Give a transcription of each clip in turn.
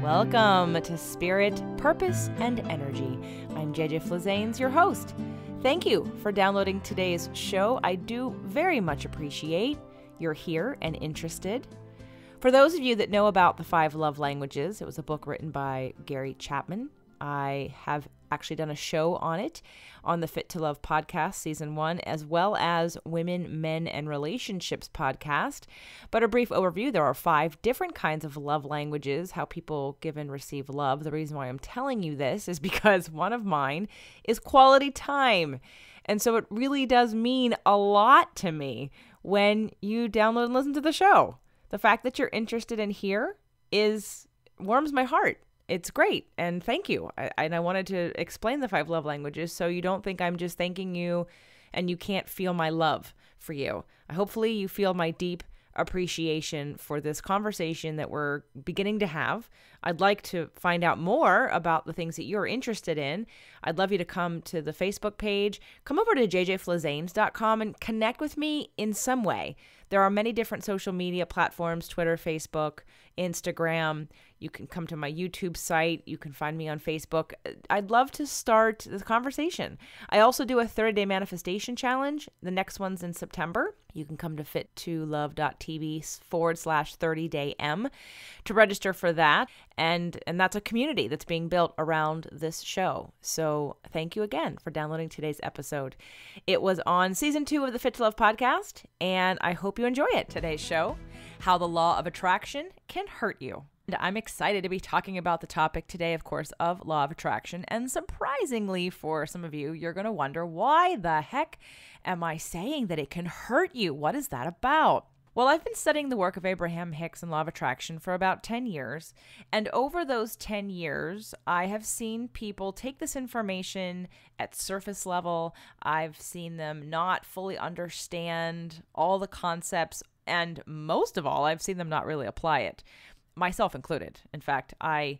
Welcome to Spirit, Purpose, and Energy. I'm JJ Flizanes, your host. Thank you for downloading today's show. I do very much appreciate you're here and interested. For those of you that know about the 5 love languages, it was a book written by Gary Chapman. I have actually done a show on it on the Fit to Love podcast, season 1, as well as Women, Men, and Relationships podcast. But a brief overview, there are 5 different kinds of love languages, how people give and receive love. The reason why I'm telling you this is because one of mine is quality time. And so it really does mean a lot to me when you download and listen to the show. The fact that you're interested in here warms my heart. It's great. And thank you. I wanted to explain the 5 love languages so you don't think I'm just thanking you and you can't feel my love for you. Hopefully you feel my deep appreciation for this conversation that we're beginning to have. I'd like to find out more about the things that you're interested in. I'd love you to come to the Facebook page. Come over to jjflizanes.com and connect with me in some way. There are many different social media platforms, Twitter, Facebook, Instagram. You can come to my YouTube site. You can find me on Facebook. I'd love to start this conversation. I also do a 30-day manifestation challenge. The next one's in September. You can come to fit2love.tv/30daym to register for that. And that's a community that's being built around this show. So thank you again for downloading today's episode. It was on season 2 of the Fit to Love podcast, and I hope you enjoy it. Today's show, how the law of attraction can hurt you. And I'm excited to be talking about the topic today, of course, of law of attraction. And surprisingly for some of you, you're going to wonder, why the heck am I saying that it can hurt you? What is that about? Well, I've been studying the work of Abraham Hicks and law of attraction for about 10 years. And over those 10 years, I have seen people take this information at surface level. I've seen them not fully understand all the concepts. And most of all, I've seen them not really apply it, myself included. In fact, I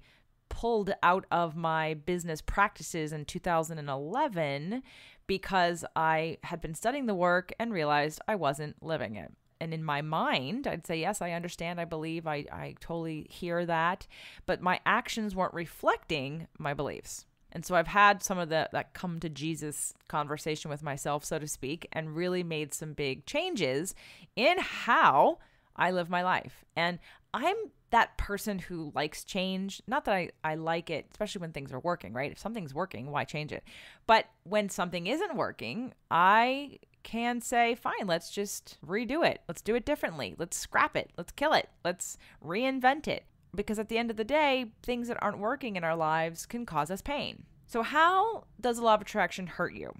pulled out of my business practices in 2011 because I had been studying the work and realized I wasn't living it. And in my mind, I'd say, yes, I understand, I believe, I totally hear that, but my actions weren't reflecting my beliefs. And so I've had some of that come to Jesus conversation with myself, so to speak, and really made some big changes in how I live my life. And I'm that person who likes change. Not that I like it, especially when things are working, right? If something's working, why change it? But when something isn't working, I can say, fine, let's just redo it. Let's do it differently. Let's scrap it. Let's kill it. Let's reinvent it. Because at the end of the day, things that aren't working in our lives can cause us pain. So how does the law of attraction hurt you?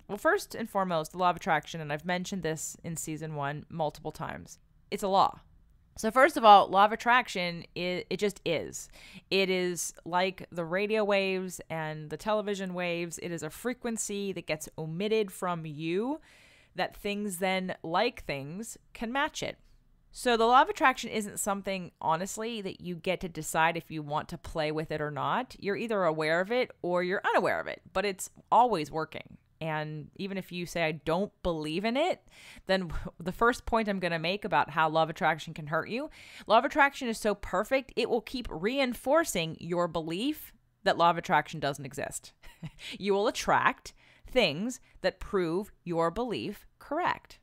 Well, first and foremost, the law of attraction, and I've mentioned this in season 1 multiple times, it's a law. So first of all, law of attraction, it just is. It is like the radio waves and the television waves. It is a frequency that gets omitted from you that things then, like things, can match it. So the law of attraction isn't something, honestly, that you get to decide if you want to play with it or not. You're either aware of it or you're unaware of it, but it's always working. And even if you say, I don't believe in it, then the first point I'm going to make about how law of attraction can hurt you, law of attraction is so perfect, it will keep reinforcing your belief that law of attraction doesn't exist. You will attract things that prove your belief correct.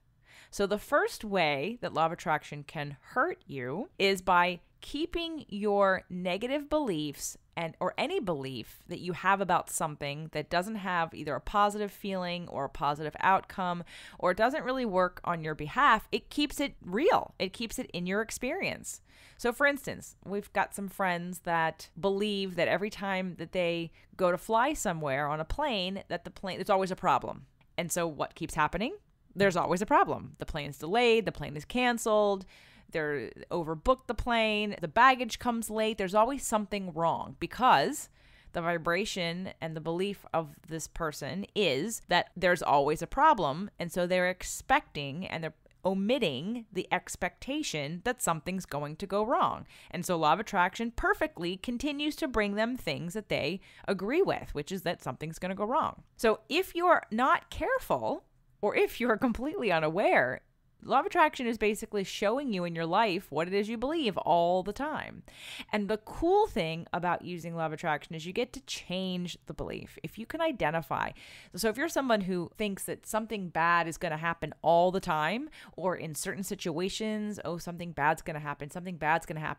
So the first way that law of attraction can hurt you is by keeping your negative beliefs or any belief that you have about something that doesn't have either a positive feeling or a positive outcome, or it doesn't really work on your behalf. It keeps it real. It keeps it in your experience. So for instance, we've got some friends that believe that every time that they go to fly somewhere on a plane, that there's always a problem. And so what keeps happening? There's always a problem. The plane's delayed, the plane is canceled, they're overbooked the plane, the baggage comes late. There's always something wrong because the vibration and the belief of this person is that there's always a problem. And so they're expecting and they're omitting the expectation that something's going to go wrong. And so law of attraction perfectly continues to bring them things that they agree with, which is that something's going to go wrong. So if you're not careful, or if you're completely unaware, Law of attraction is basically showing you in your life what it is you believe all the time. And the cool thing about using law of attraction is you get to change the belief. If you can identify, so if you're someone who thinks that something bad is going to happen all the time, or in certain situations, oh, something bad's going to happen,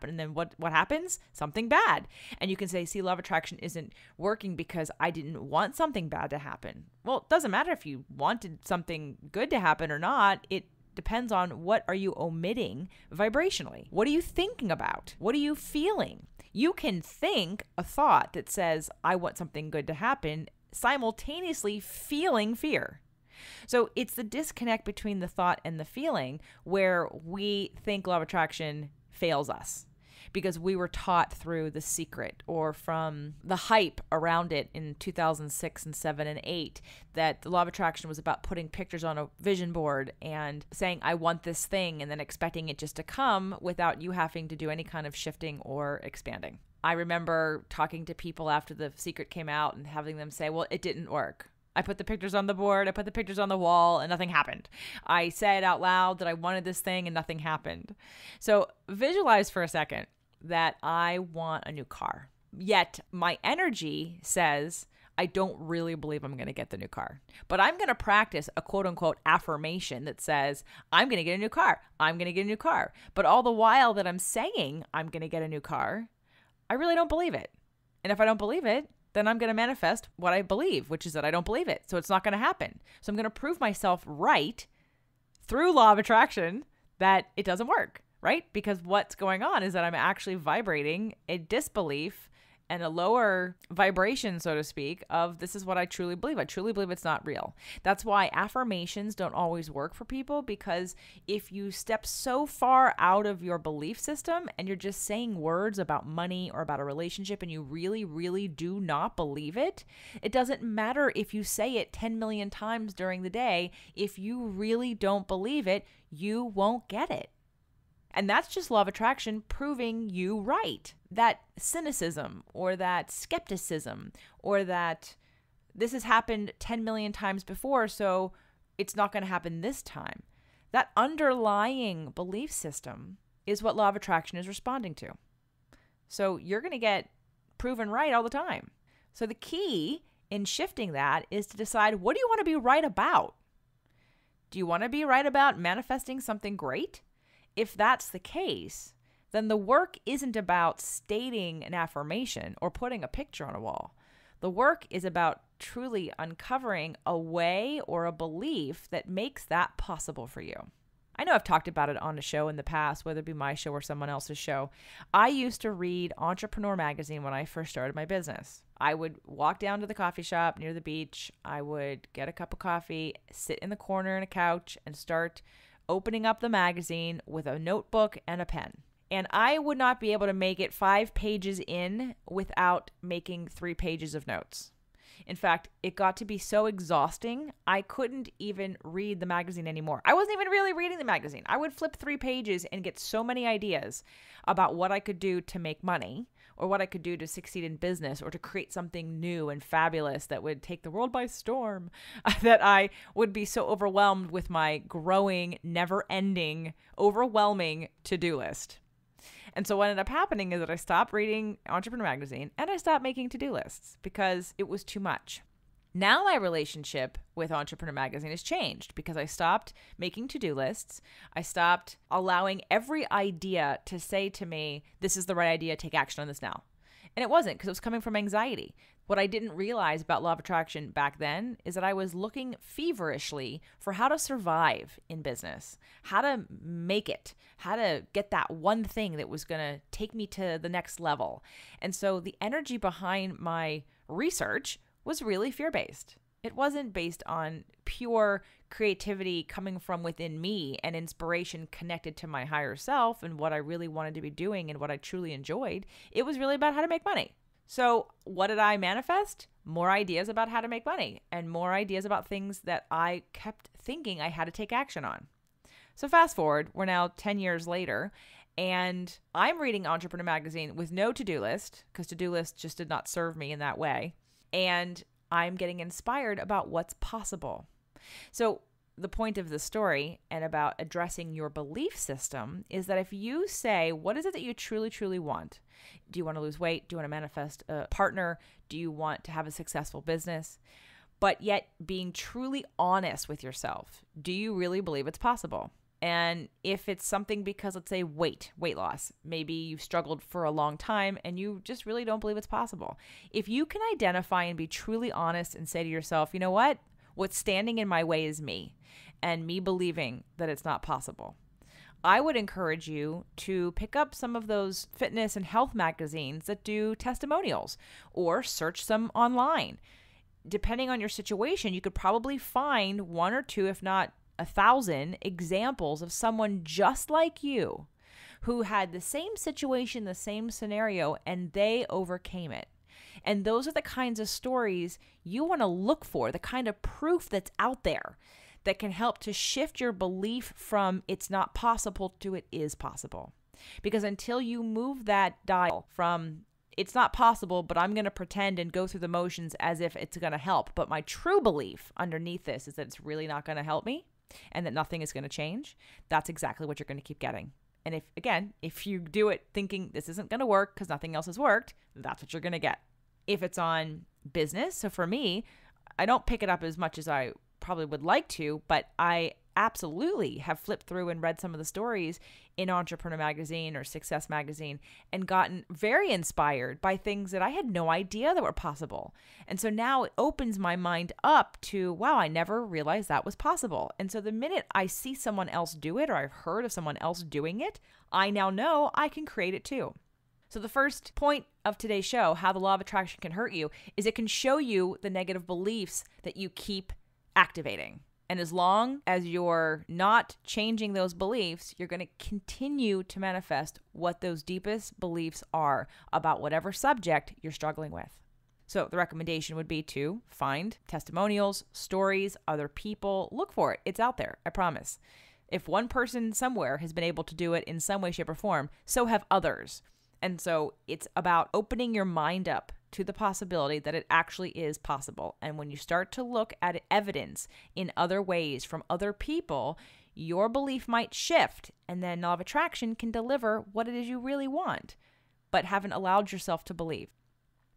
and then what happens? Something bad. And you can say, see, law of attraction isn't working because I didn't want something bad to happen. Well, it doesn't matter if you wanted something good to happen or not. It depends on what are you omitting vibrationally. What are you thinking about? What are you feeling? You can think a thought that says, I want something good to happen, simultaneously feeling fear. So it's the disconnect between the thought and the feeling where we think law of attraction fails us, because we were taught through The Secret or from the hype around it in 2006 and 7 and 8 that the law of attraction was about putting pictures on a vision board and saying, I want this thing, and then expecting it just to come without you having to do any kind of shifting or expanding. I remember talking to people after The Secret came out and having them say, well, it didn't work. I put the pictures on the board, I put the pictures on the wall, and nothing happened. I said out loud that I wanted this thing and nothing happened. So visualize for a second that I want a new car. Yet my energy says, I don't really believe I'm going to get the new car. But I'm going to practice a quote unquote affirmation that says, I'm going to get a new car. I'm going to get a new car. But all the while that I'm saying I'm going to get a new car, I really don't believe it. And if I don't believe it, then I'm going to manifest what I believe, which is that I don't believe it. So it's not going to happen. So I'm going to prove myself right through law of attraction that it doesn't work. Right? Because what's going on is that I'm actually vibrating a disbelief and a lower vibration, so to speak, of this is what I truly believe. I truly believe it's not real. That's why affirmations don't always work for people, because if you step so far out of your belief system and you're just saying words about money or about a relationship and you really, really do not believe it, it doesn't matter if you say it 10 million times during the day. If you really don't believe it, you won't get it. And that's just law of attraction proving you right. That cynicism or that skepticism or that this has happened 10 million times before, so it's not going to happen this time. That underlying belief system is what law of attraction is responding to. So you're going to get proven right all the time. So the key in shifting that is to decide, what do you want to be right about? Do you want to be right about manifesting something great? If that's the case, then the work isn't about stating an affirmation or putting a picture on a wall. The work is about truly uncovering a way or a belief that makes that possible for you. I know I've talked about it on a show in the past, whether it be my show or someone else's show. I used to read Entrepreneur magazine when I first started my business. I would walk down to the coffee shop near the beach. I would get a cup of coffee, sit in the corner on a couch, and start opening up the magazine with a notebook and a pen. And I would not be able to make it 5 pages in without making 3 pages of notes. In fact, it got to be so exhausting, I couldn't even read the magazine anymore. I wasn't even really reading the magazine. I would flip 3 pages and get so many ideas about what I could do to make money, or what I could do to succeed in business, or to create something new and fabulous that would take the world by storm, that I would be so overwhelmed with my growing, never-ending, overwhelming to-do list. And so what ended up happening is that I stopped reading Entrepreneur magazine and I stopped making to-do lists because it was too much. Now my relationship with Entrepreneur magazine has changed because I stopped making to-do lists. I stopped allowing every idea to say to me, this is the right idea, take action on this now. And it wasn't, because it was coming from anxiety. What I didn't realize about law of attraction back then is that I was looking feverishly for how to survive in business, how to make it, how to get that one thing that was going to take me to the next level. And so the energy behind my research was really fear-based. It wasn't based on pure creativity coming from within me and inspiration connected to my higher self and what I really wanted to be doing and what I truly enjoyed. It was really about how to make money. So what did I manifest? More ideas about how to make money and more ideas about things that I kept thinking I had to take action on. So fast forward, we're now 10 years later, and I'm reading Entrepreneur magazine with no to-do list, because to-do lists just did not serve me in that way. And I'm getting inspired about what's possible. So the point of the story and about addressing your belief system is that if you say, what is it that you truly, truly want? Do you want to lose weight? Do you want to manifest a partner? Do you want to have a successful business? But yet being truly honest with yourself, do you really believe it's possible? And if it's something because, let's say, weight loss, maybe you've struggled for a long time and you just really don't believe it's possible. If you can identify and be truly honest and say to yourself, you know what? What's standing in my way is me and me believing that it's not possible. I would encourage you to pick up some of those fitness and health magazines that do testimonials or search some online. Depending on your situation, you could probably find one or two, if not 1,000 examples of someone just like you who had the same situation, the same scenario, and they overcame it. And those are the kinds of stories you want to look for, the kind of proof that's out there that can help to shift your belief from it's not possible to it is possible. Because until you move that dial from it's not possible, but I'm going to pretend and go through the motions as if it's going to help, but my true belief underneath this is that it's really not going to help me and that nothing is going to change, that's exactly what you're going to keep getting. And if you do it thinking this isn't going to work because nothing else has worked, that's what you're going to get. If it's on business, so for me, I don't pick it up as much as I probably would like to, but I absolutely have flipped through and read some of the stories in Entrepreneur Magazine or Success Magazine and gotten very inspired by things that I had no idea that were possible. And so now it opens my mind up to, wow, I never realized that was possible. And so the minute I see someone else do it or I've heard of someone else doing it, I now know I can create it too. So the first point of today's show, how the law of attraction can hurt you, is it can show you the negative beliefs that you keep activating. And as long as you're not changing those beliefs, you're going to continue to manifest what those deepest beliefs are about whatever subject you're struggling with. So the recommendation would be to find testimonials, stories, other people. Look for it. It's out there. I promise. If one person somewhere has been able to do it in some way, shape, or form, so have others. And so it's about opening your mind up to the possibility that it actually is possible. And when you start to look at evidence in other ways from other people, your belief might shift, and then law of attraction can deliver what it is you really want, but haven't allowed yourself to believe.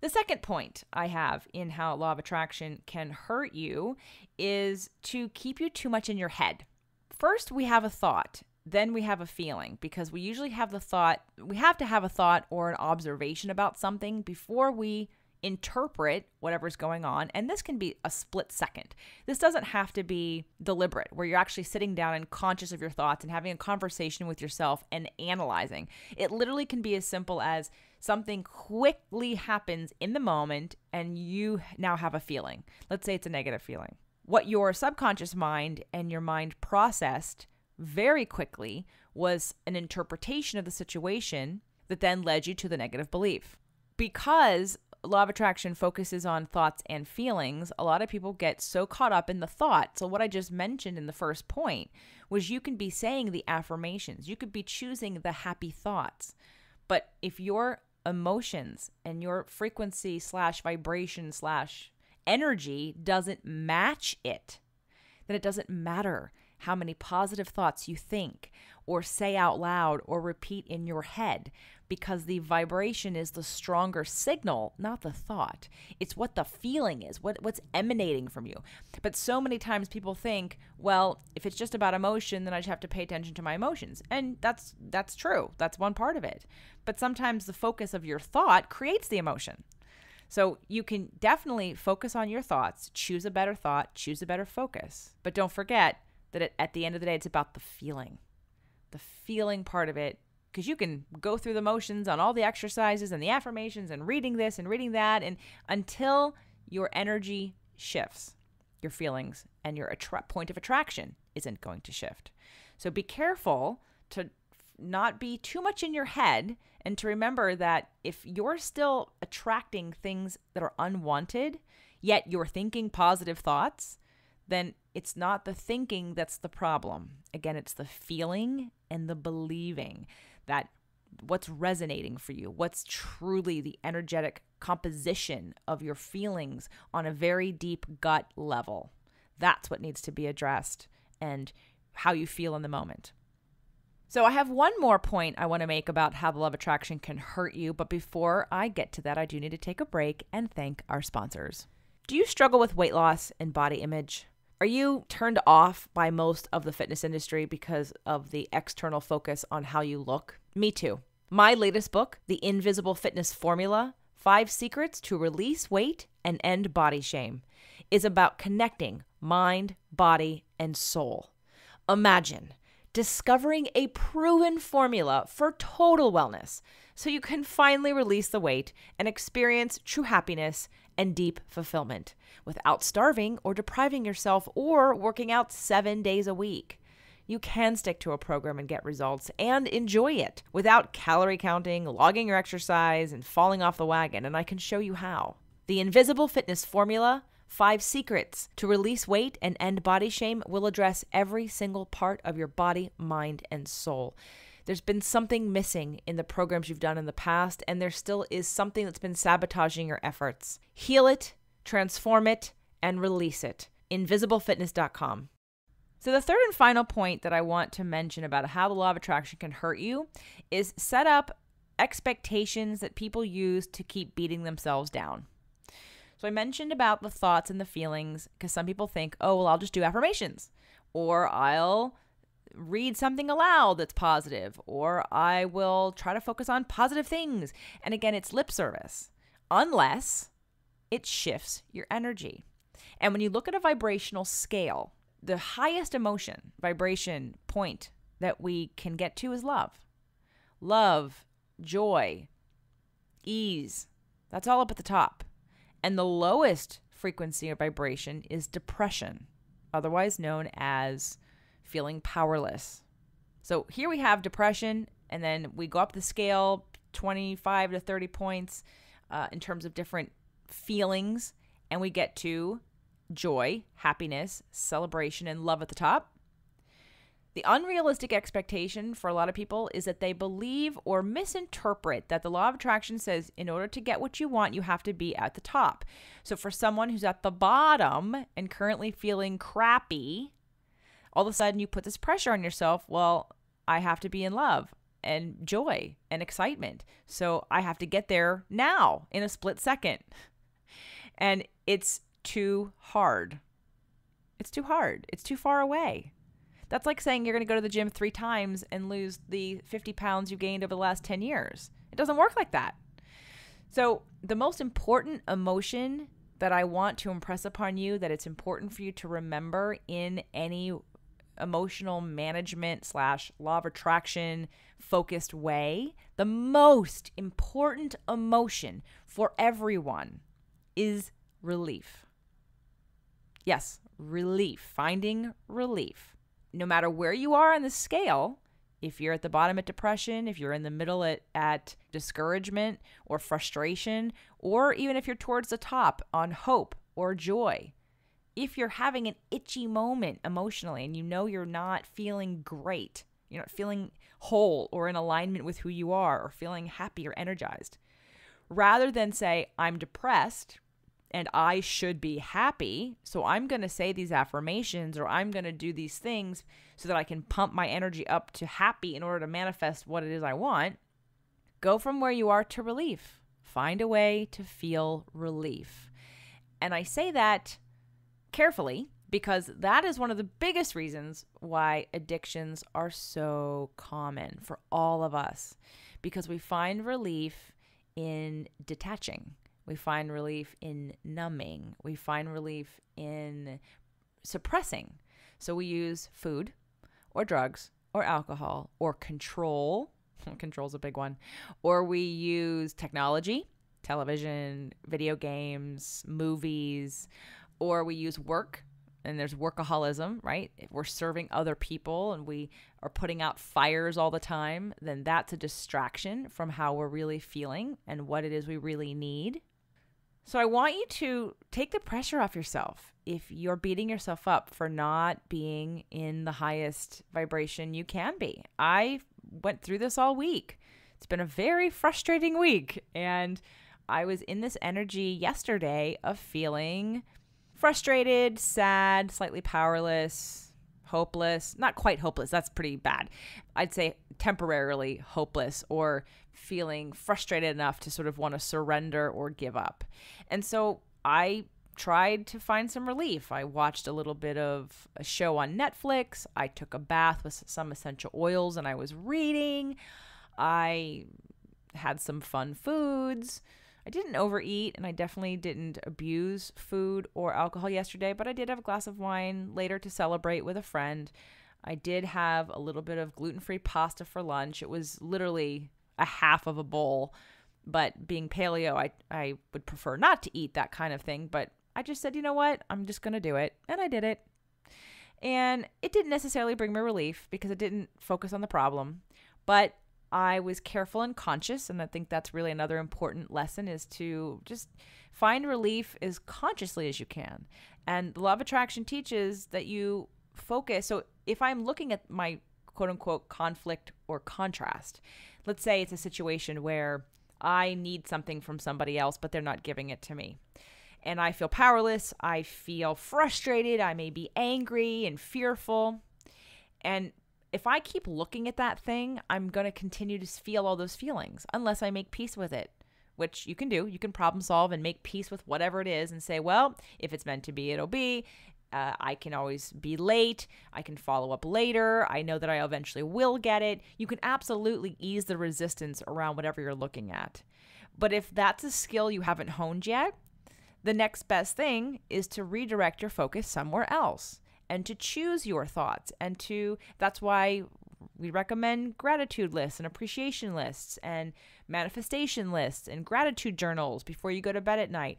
The second point I have in how law of attraction can hurt you is to keep you too much in your head. First, we have a thought. Then we have a feeling, because we usually have the thought, we have to have a thought or an observation about something before we interpret whatever's going on. And this can be a split second. This doesn't have to be deliberate, where you're actually sitting down and conscious of your thoughts and having a conversation with yourself and analyzing. It literally can be as simple as something quickly happens in the moment and you now have a feeling. Let's say it's a negative feeling. What your subconscious mind and your mind processed very quickly was an interpretation of the situation that then led you to the negative belief. Because law of attraction focuses on thoughts and feelings, a lot of people get so caught up in the thought. So what I just mentioned in the first point was you can be saying the affirmations. You could be choosing the happy thoughts. But if your emotions and your frequency / vibration / energy doesn't match it, then it doesn't matter how many positive thoughts you think or say out loud or repeat in your head, because the vibration is the stronger signal, not the thought. It's what the feeling is, what's emanating from you. But so many times people think, well, if it's just about emotion, then I just have to pay attention to my emotions. And that's true. That's one part of it. But sometimes the focus of your thought creates the emotion. So you can definitely focus on your thoughts, choose a better thought, choose a better focus. But don't forget that at the end of the day, it's about the feeling part of it, because you can go through the motions on all the exercises and the affirmations and reading this and reading that, and until your energy shifts, your feelings and your point of attraction isn't going to shift. So be careful to not be too much in your head, and to remember that if you're still attracting things that are unwanted, yet you're thinking positive thoughts, then it's not the thinking that's the problem. Again, it's the feeling and the believing, that what's resonating for you, what's truly the energetic composition of your feelings on a very deep gut level. That's what needs to be addressed. and how you feel in the moment. So I have one more point I want to make about how the law of attraction can hurt you. But before I get to that, I do need to take a break and thank our sponsors. Do you struggle with weight loss and body image? Are you turned off by most of the fitness industry because of the external focus on how you look? Me too. My latest book, The Invisible Fitness Formula, 5 Secrets to Release Weight and End Body Shame, is about connecting mind, body, and soul. Imagine discovering a proven formula for total wellness so you can finally release the weight and experience true happiness and deep fulfillment without starving or depriving yourself or working out 7 days a week. You can stick to a program and get results and enjoy it without calorie counting, logging your exercise, and falling off the wagon, and I can show you how. The Invisible Fitness Formula, 5 Secrets to Release Weight and End Body Shame, will address every single part of your body, mind, and soul. There's been something missing in the programs you've done in the past, and there still is something that's been sabotaging your efforts. Heal it, transform it, and release it. InvisibleFitness.com. So the third and final point that I want to mention about how the law of attraction can hurt you is set up expectations that people use to keep beating themselves down. So I mentioned about the thoughts and the feelings because some people think, oh, well, I'll just do affirmations, or I'll read something aloud that's positive, or I will try to focus on positive things. And again, it's lip service unless it shifts your energy. And when you look at a vibrational scale, the highest emotion, vibration point that we can get to is love. Love, joy, ease. That's all up at the top. And the lowest frequency or vibration is depression, otherwise known as feeling powerless. So here we have depression, and then we go up the scale 25 to 30 points in terms of different feelings, and we get to joy, happiness, celebration, and love at the top. The unrealistic expectation for a lot of people is that they believe or misinterpret that the law of attraction says in order to get what you want, you have to be at the top. So for someone who's at the bottom and currently feeling crappy, all of a sudden you put this pressure on yourself. Well, I have to be in love and joy and excitement. So I have to get there now in a split second. And it's too hard. It's too hard. It's too far away. That's like saying you're going to go to the gym 3 times and lose the 50 pounds you gained over the last 10 years. It doesn't work like that. So the most important emotion that I want to impress upon you, that it's important for you to remember in any emotional management / law of attraction focused way, the most important emotion for everyone is relief. Yes, relief, finding relief. No matter where you are on the scale, if you're at the bottom at depression, if you're in the middle at discouragement or frustration, or even if you're towards the top on hope or joy, if you're having an itchy moment emotionally and you know you're not feeling great, you're not feeling whole or in alignment with who you are or feeling happy or energized, rather than say, I'm depressed and I should be happy, so I'm going to say these affirmations or I'm going to do these things so that I can pump my energy up to happy in order to manifest what it is I want, go from where you are to relief. Find a way to feel relief. And I say that carefully because that is one of the biggest reasons why addictions are so common for all of us, because we find relief in detaching. We find relief in numbing. We find relief in suppressing. So we use food or drugs or alcohol or control. Control's a big one. Or we use technology, television, video games, movies, or we use work. And there's workaholism, right? If we're serving other people and we are putting out fires all the time, then that's a distraction from how we're really feeling and what it is we really need. So I want you to take the pressure off yourself. If you're beating yourself up for not being in the highest vibration you can be. I went through this all week. It's been a very frustrating week. And I was in this energy yesterday of feeling frustrated, sad, slightly powerless, hopeless, not quite hopeless, that's pretty bad. I'd say temporarily hopeless or feeling frustrated enough to sort of want to surrender or give up. And so I tried to find some relief. I watched a little bit of a show on Netflix. I took a bath with some essential oils and I was reading. I had some fun foods. I didn't overeat and I definitely didn't abuse food or alcohol yesterday, but I did have a glass of wine later to celebrate with a friend. I did have a little bit of gluten-free pasta for lunch. It was literally a half of a bowl, but being paleo, I would prefer not to eat that kind of thing, but I just said, you know what, I'm just going to do it, and I did it. And it didn't necessarily bring me relief because it didn't focus on the problem, but I was careful and conscious, and I think that's really another important lesson is to just find relief as consciously as you can. And the law of attraction teaches that you focus. So if I'm looking at my quote-unquote conflict or contrast, let's say it's a situation where I need something from somebody else, but they're not giving it to me. And I feel powerless, I feel frustrated, I may be angry and fearful. And if I keep looking at that thing, I'm going to continue to feel all those feelings unless I make peace with it, which you can do. You can problem solve and make peace with whatever it is and say, well, if it's meant to be, it'll be. I can always be late. I can follow up later. I know that I eventually will get it. You can absolutely ease the resistance around whatever you're looking at. But if that's a skill you haven't honed yet, the next best thing is to redirect your focus somewhere else and to choose your thoughts. That's why we recommend gratitude lists and appreciation lists and manifestation lists and gratitude journals before you go to bed at night,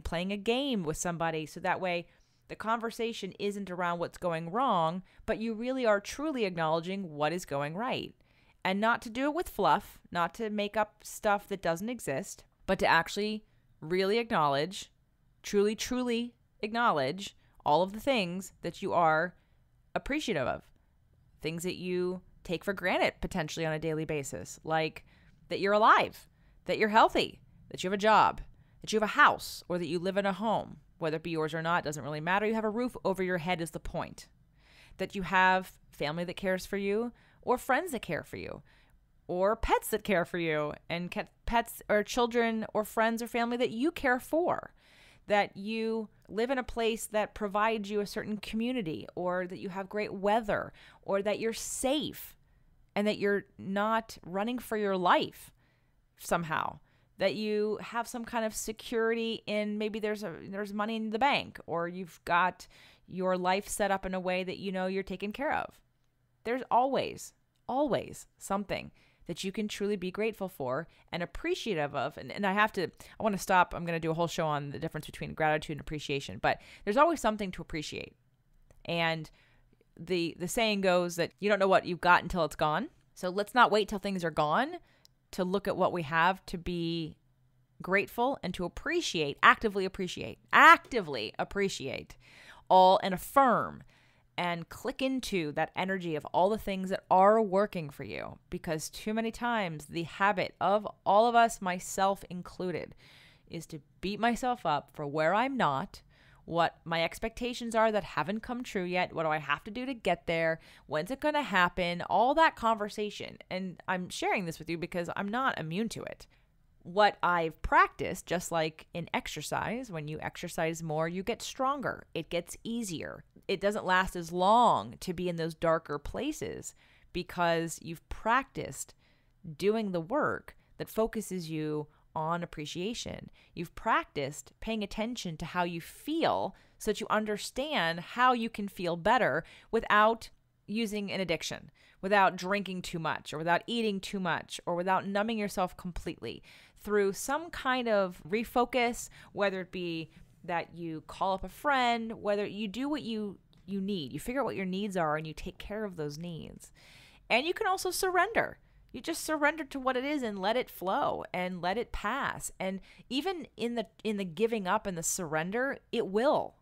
playing a game with somebody so that way the conversation isn't around what's going wrong, but you really are truly acknowledging what is going right. And not to do it with fluff, not to make up stuff that doesn't exist, but to actually really acknowledge, truly acknowledge all of the things that you are appreciative of, things that you take for granted potentially on a daily basis, like that you're alive, that you're healthy, that you have a job, that you have a house, or that you live in a home. Whether it be yours or not, doesn't really matter. You have a roof over your head is the point. That you have family that cares for you, or friends that care for you, or pets that care for you, and pets or children or friends or family that you care for. That you live in a place that provides you a certain community, or that you have great weather, or that you're safe, and that you're not running for your life somehow. That you have some kind of security in maybe there's money in the bank, or you've got your life set up in a way that you know you're taken care of. There's always something that you can truly be grateful for and appreciative of. And I want to stop. I'm going to do a whole show on the difference between gratitude and appreciation, but there's always something to appreciate. And the saying goes that you don't know what you've got until it's gone. So let's not wait till things are gone to look at what we have, to be grateful and to actively appreciate all, and affirm and click into that energy of all the things that are working for you. Because too many times the habit of all of us, myself included, is to beat myself up for where I'm not, what my expectations are that haven't come true yet, what do I have to do to get there, when's it going to happen, all that conversation. And I'm sharing this with you because I'm not immune to it. What I've practiced, just like in exercise, when you exercise more, you get stronger. It gets easier. It doesn't last as long to be in those darker places because you've practiced doing the work that focuses you on appreciation. You've practiced paying attention to how you feel so that you understand how you can feel better without using an addiction, without drinking too much, or without eating too much, or without numbing yourself completely, through some kind of refocus, whether it be that you call up a friend, whether you do what you need, you figure out what your needs are and you take care of those needs. And you can also surrender. You just surrender to what it is and let it flow and let it pass. And even in the giving up and the surrender, it will.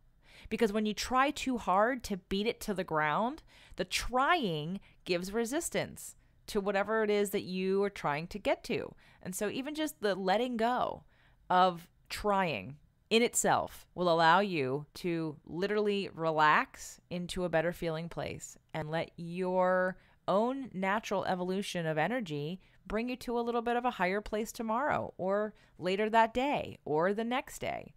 Because when you try too hard to beat it to the ground, the trying gives resistance to whatever it is that you are trying to get to. And so even just the letting go of trying in itself will allow you to literally relax into a better feeling place and let your own natural evolution of energy bring you to a little bit of a higher place tomorrow or later that day or the next day.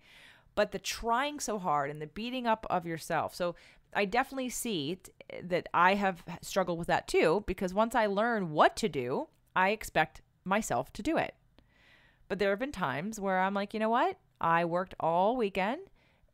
But the trying so hard and the beating up of yourself. So I definitely see that I have struggled with that too, because once I learn what to do, I expect myself to do it. But there have been times where I'm like, you know what? I worked all weekend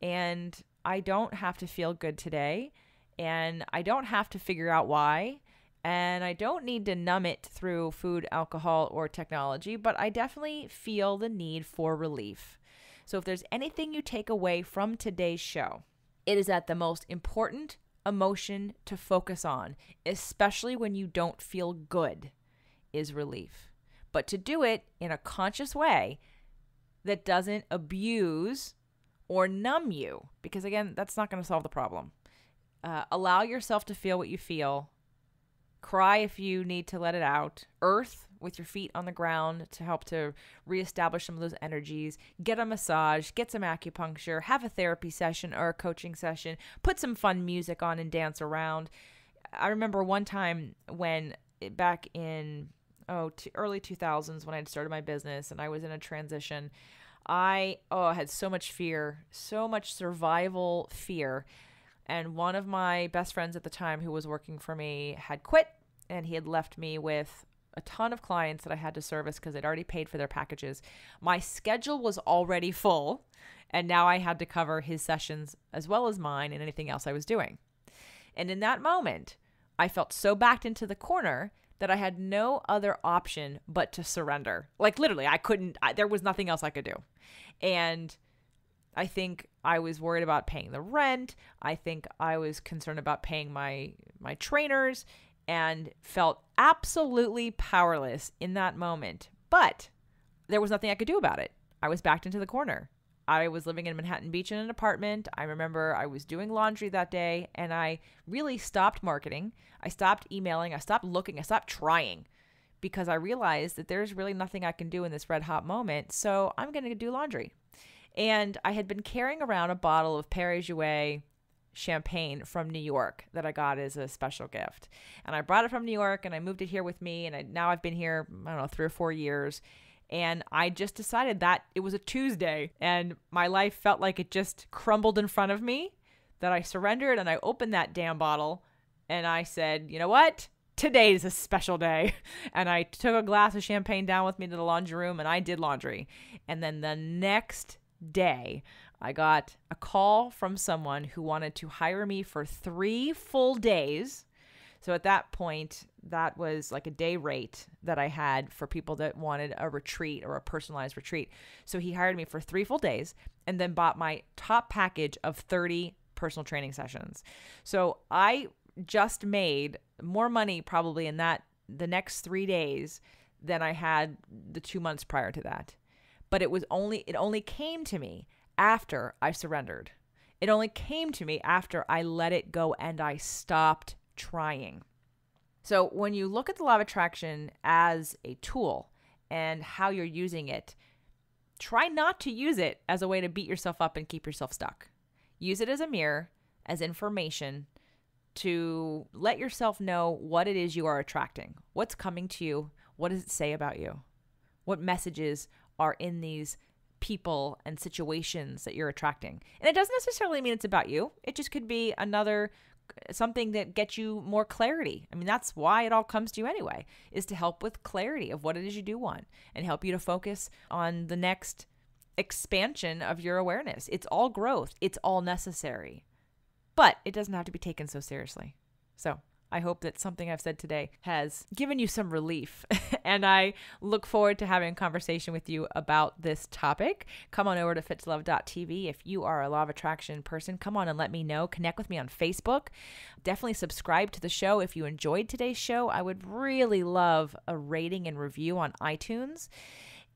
and I don't have to feel good today, and I don't have to figure out why, and I don't need to numb it through food, alcohol, or technology, but I definitely feel the need for relief. So if there's anything you take away from today's show, it is that the most important emotion to focus on, especially when you don't feel good, is relief. But to do it in a conscious way that doesn't abuse or numb you, because again, that's not going to solve the problem. Allow yourself to feel what you feel. Cry if you need to let it out. Earth with your feet on the ground to help to reestablish some of those energies. Get a massage, get some acupuncture, have a therapy session or a coaching session, put some fun music on and dance around. I remember one time when back in early 2000s when I'd started my business and I was in a transition, I had so much fear, so much survival fear. And one of my best friends at the time who was working for me had quit, and he had left me with a ton of clients that I had to service because they'd already paid for their packages. My schedule was already full, and now I had to cover his sessions as well as mine and anything else I was doing. And in that moment, I felt so backed into the corner that I had no other option but to surrender. Like literally, there was nothing else I could do. And I think I was worried about paying the rent. I think I was concerned about paying my trainers and felt absolutely powerless in that moment. But there was nothing I could do about it. I was backed into the corner. I was living in Manhattan Beach in an apartment. I remember I was doing laundry that day, and I really stopped marketing. I stopped emailing. I stopped looking. I stopped trying because I realized that there's really nothing I can do in this red hot moment. So I'm going to do laundry. And I had been carrying around a bottle of Perrier-Jouët champagne from New York that I got as a special gift. And I brought it from New York and I moved it here with me. And now I've been here, 3 or 4 years. And I just decided that it was a Tuesday and my life felt like it just crumbled in front of me, that I surrendered and I opened that damn bottle and I said, you know what? Today's a special day. And I took a glass of champagne down with me to the laundry room and I did laundry. And then the next day, I got a call from someone who wanted to hire me for 3 full days. So at that point, that was like a day rate that I had for people that wanted a retreat or a personalized retreat. So he hired me for 3 full days and then bought my top package of 30 personal training sessions. So I just made more money probably in the next 3 days than I had the 2 months prior to that. But it only came to me after I surrendered. It only came to me after I let it go and I stopped trying. So when you look at the law of attraction as a tool and how you're using it, try not to use it as a way to beat yourself up and keep yourself stuck. Use it as a mirror, as information to let yourself know what it is you are attracting. What's coming to you? What does it say about you? What messages are in these people and situations that you're attracting? And it doesn't necessarily mean it's about you. It just could be something that gets you more clarity. I mean, that's why it all comes to you anyway, is to help with clarity of what it is you do want and help you to focus on the next expansion of your awareness. It's all growth. It's all necessary, but it doesn't have to be taken so seriously. So I hope that something I've said today has given you some relief. And I look forward to having a conversation with you about this topic. Come on over to fittolove.tv. If you are a law of attraction person, come on and let me know. Connect with me on Facebook. Definitely subscribe to the show. If you enjoyed today's show, I would really love a rating and review on iTunes.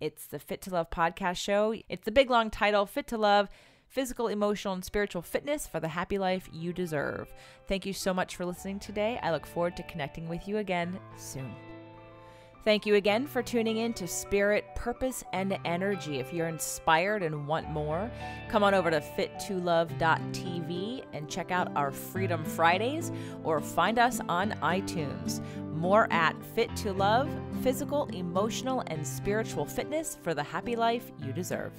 It's the Fit to Love podcast show. It's the big long title, Fit to Love: Physical, Emotional, and Spiritual Fitness for the Happy Life You Deserve. Thank you so much for listening today. I look forward to connecting with you again soon. Thank you again for tuning in to Spirit, Purpose, and Energy. If you're inspired and want more, come on over to fit2love.tv and check out our Freedom Fridays, or find us on iTunes. More at Fit to Love, physical, emotional, and spiritual fitness for the happy life you deserve.